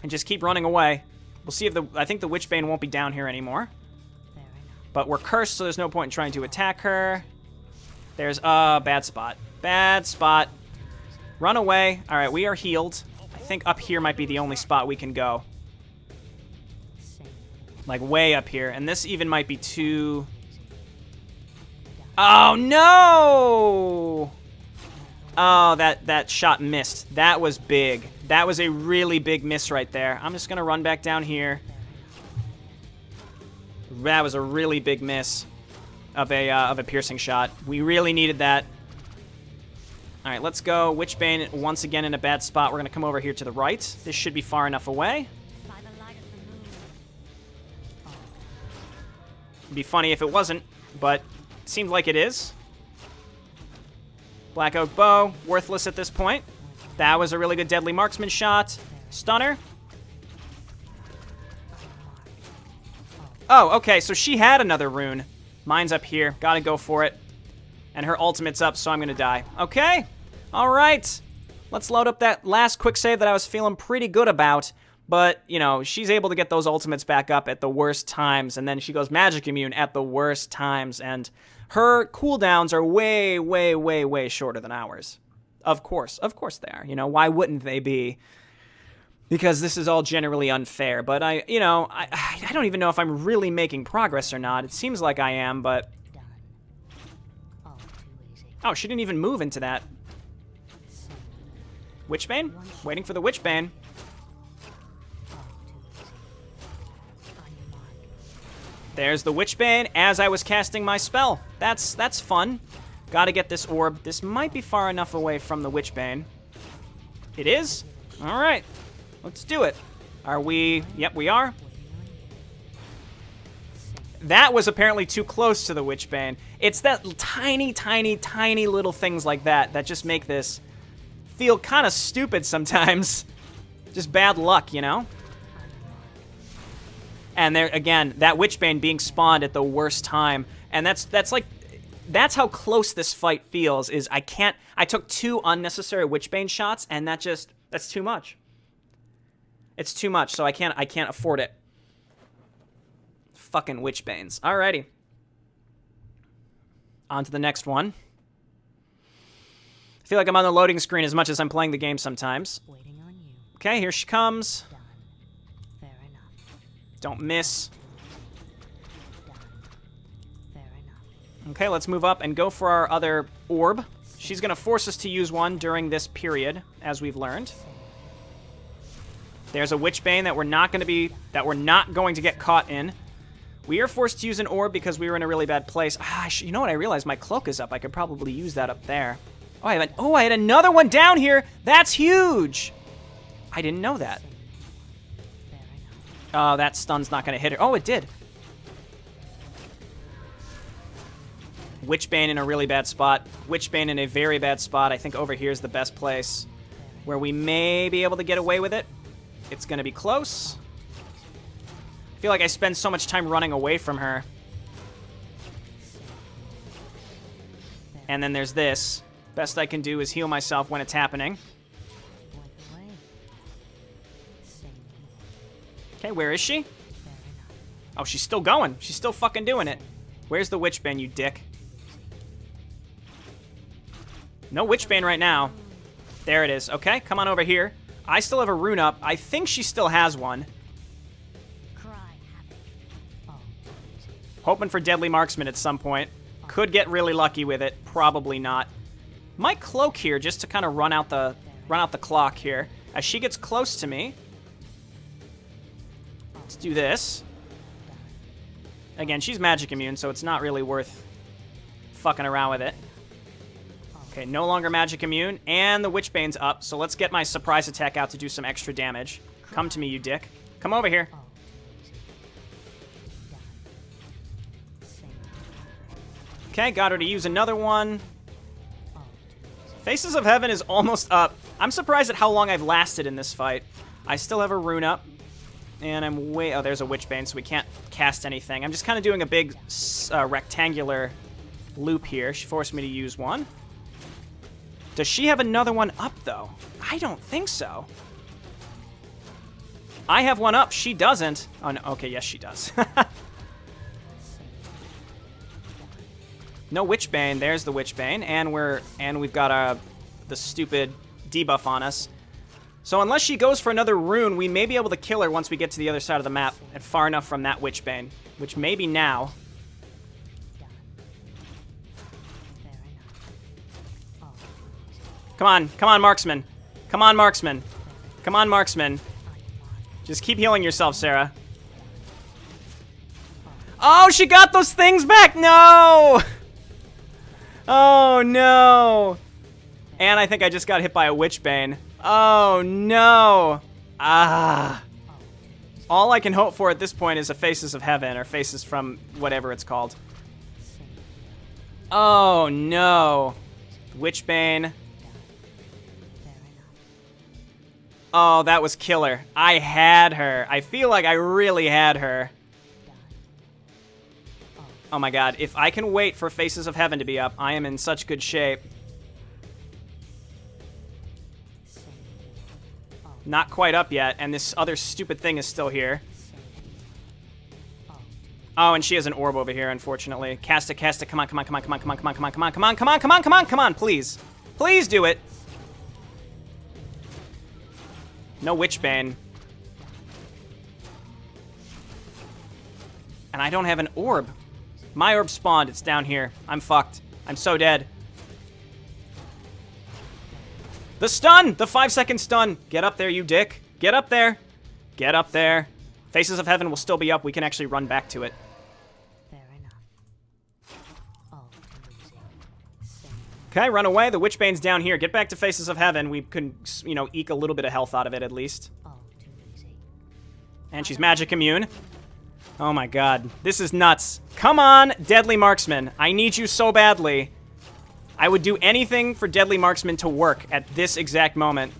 And just keep running away. We'll see if I think the Witchbane won't be down here anymore. But we're cursed, so there's no point in trying to attack her. There's a bad spot. Bad spot. Run away. All right, we are healed. I think up here might be the only spot we can go. Like way up here. And this even might be too... Oh, no! Oh, that shot missed. That was big. That was a really big miss right there. I'm just going to run back down here. That was a really big miss of a piercing shot. We really needed that. All right, let's go. Witchbane once again in a bad spot. We're going to come over here to the right. This should be far enough away. It'd be funny if it wasn't, but it seems like it is. Black Oak Bow, worthless at this point. That was a really good deadly marksman shot. Stunner. Oh, okay, so she had another rune. Mine's up here. Gotta go for it. And her ultimate's up, so I'm gonna die. Okay. All right. Let's load up that last quick save that I was feeling pretty good about. But, you know, she's able to get those ultimates back up at the worst times. And then she goes magic immune at the worst times. And her cooldowns are way, way, way, way shorter than ours. Of course they are. You know, why wouldn't they be? Because this is all generally unfair. But I don't even know if I'm really making progress or not. It seems like I am, but... Oh, she didn't even move into that. Witchbane? Waiting for the Witchbane. There's the Witchbane as I was casting my spell. That's fun. Gotta get this orb. This might be far enough away from the Witchbane. It is? Alright. Let's do it. Are we... Yep, we are. That was apparently too close to the Witchbane. It's that tiny, tiny, tiny little things like that that just make this feel kind of stupid sometimes. Just bad luck, you know? And there, again, that Witchbane being spawned at the worst time. And that's how close this fight feels, is I took 2 unnecessary Witchbane shots, and that's too much. It's too much, so I can't afford it. Fucking Witchbanes. Alrighty. On to the next one. I feel like I'm on the loading screen as much as I'm playing the game sometimes. Waiting on you. Okay, here she comes. Done. Fair enough. Don't miss. Done. Fair enough. Okay, let's move up and go for our other orb. She's going to force us to use one during this period, as we've learned. There's a Witchbane that we're not going to get caught in. We are forced to use an orb because we were in a really bad place. You know what? I realized my cloak is up. I could probably use that up there. I had another one down here. That's huge. I didn't know that. Oh, that stun's not going to hit her. Oh, it did. Witchbane in a really bad spot. Witchbane in a very bad spot. I think over here is the best place where we may be able to get away with it. It's going to be close. I feel like I spend so much time running away from her. And then there's this. Best I can do is heal myself when it's happening. Okay, where is she? Oh, she's still going. She's still fucking doing it. Where's the Witchbane, you dick? No Witchbane right now. There it is. Okay, come on over here. I still have a rune up. I think she still has one. Hoping for Deadly Marksman at some point. Could get really lucky with it. Probably not. Might cloak here just to kind of run out the clock here. As she gets close to me. Let's do this. Again, she's magic immune, so it's not really worth fucking around with it. Okay, no longer magic immune, and the Witchbane's up, so let's get my surprise attack out to do some extra damage. Come to me, you dick. Come over here. Okay, got her to use another one. Faces of Heaven is almost up. I'm surprised at how long I've lasted in this fight. I still have a rune up. And I'm way... Oh, there's a Witchbane, so we can't cast anything. I'm just kind of doing a big rectangular loop here. She forced me to use one. Does she have another one up, though? I don't think so. I have one up. She doesn't. Oh, no. Okay, yes, she does. No Witchbane. There's the Witchbane. And we've got the stupid debuff on us. So unless she goes for another rune, we may be able to kill her once we get to the other side of the map and far enough from that Witchbane, which may be now. Come on, Marksman. Come on, Marksman. Come on, Marksman. Just keep healing yourself, Sera. Oh, she got those things back! No! Oh, no. And I think I just got hit by a Witchbane. Oh, no. Ah. All I can hope for at this point is a Faces of Heaven, or Faces from whatever it's called. Oh, no. Witchbane. Oh, that was killer. I had her. I feel like I really had her. Oh my god, if I can wait for Faces of Heaven to be up, I am in such good shape. Not quite up yet, and this other stupid thing is still here. Oh, and she has an orb over here, unfortunately. Cast it, cast it. Come on, come on, come on, come on, come on, come on, come on, come on, come on, come on, come on, come on, come on, please. Please do it. No Witchbane. And I don't have an orb. My orb spawned. It's down here. I'm fucked. I'm so dead. The stun! The 5-second stun! Get up there, you dick. Get up there. Get up there. Faces of Heaven will still be up. We can actually run back to it. Fair enough. Okay, run away. The Witchbane's down here. Get back to Faces of Heaven. We can, you know, eke a little bit of health out of it at least. And she's magic immune. Oh my god. This is nuts. Come on, Deadly Marksman. I need you so badly. I would do anything for Deadly Marksman to work at this exact moment.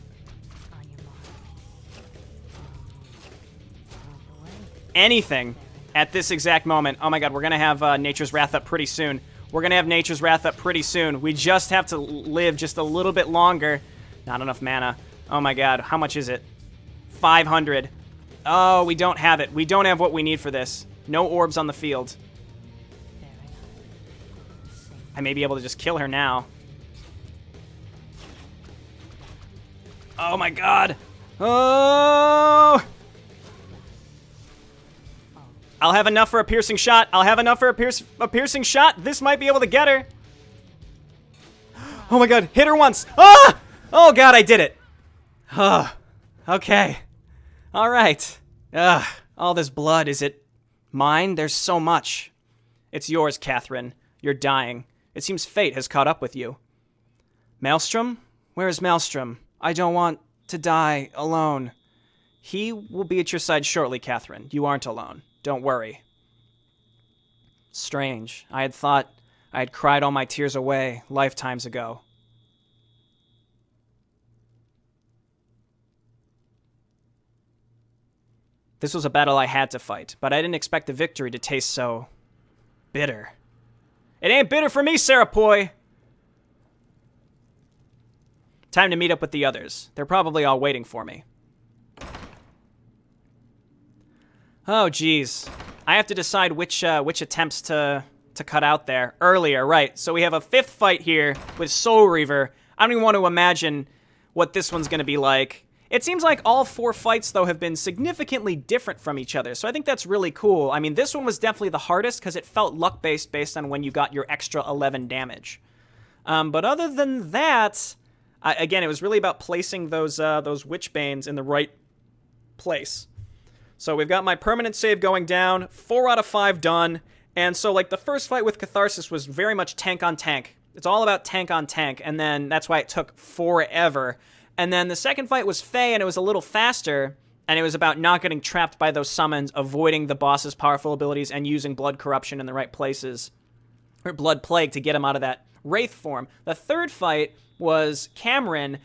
Anything at this exact moment. Oh my god, we're gonna have Nature's Wrath up pretty soon. We're gonna have Nature's Wrath up pretty soon. We just have to live just a little bit longer. Not enough mana. Oh my god, how much is it? 500. Oh, we don't have it. We don't have what we need for this. No orbs on the field. Fair enough. Same. I may be able to just kill her now. Oh my god. Oh! I'll have enough for a piercing shot. I'll have enough for a piercing shot. This might be able to get her. Oh my god, hit her once. Ah! Oh god, I did it. Okay. All right. All this blood, is it mine? There's so much. It's yours, Catherine. You're dying. It seems fate has caught up with you. Maelstrom? Where is Maelstrom? I don't want to die alone. He will be at your side shortly, Catherine. You aren't alone. Don't worry. Strange. I had thought I had cried all my tears away lifetimes ago. This was a battle I had to fight, but I didn't expect the victory to taste so bitter. It ain't bitter for me, Sera Poi! Time to meet up with the others. They're probably all waiting for me. Oh, geez. I have to decide which attempts to cut out there. Earlier, right. So we have a 5th fight here with Soul Reaver. I don't even want to imagine what this one's going to be like. It seems like all 4 fights, though, have been significantly different from each other, so I think that's really cool. I mean, this one was definitely the hardest because it felt luck-based based on when you got your extra 11 damage. But other than that, again, it was really about placing those Witchbanes in the right place. So we've got my permanent save going down, 4 out of 5 done, and so, like, the first fight with Catharsis was very much tank on tank. It's all about tank on tank, and then that's why it took forever. And then the second fight was Fae, and it was a little faster, and it was about not getting trapped by those summons, avoiding the boss's powerful abilities, and using Blood Corruption in the right places, or Blood Plague to get him out of that Wraith form. The third fight was Cameron.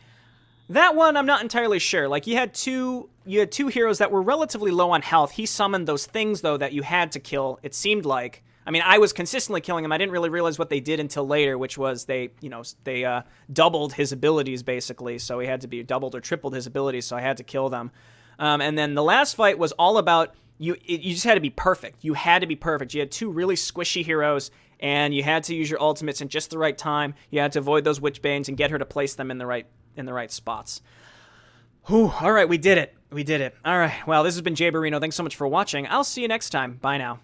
That one, I'm not entirely sure. Like, you had two heroes that were relatively low on health. He summoned those things, though, that you had to kill, it seemed like. I mean, I was consistently killing him. I didn't really realize what they did until later, which was they doubled his abilities, basically. So he had to be doubled or tripled his abilities, so I had to kill them. And then the last fight was all about, you just had to be perfect. You had to be perfect. You had 2 really squishy heroes, and you had to use your ultimates in just the right time. You had to avoid those Witchbanes and get her to place them in the right spots. Whew, all right, we did it. We did it. All right, well, this has been Jayborino. Thanks so much for watching. I'll see you next time. Bye now.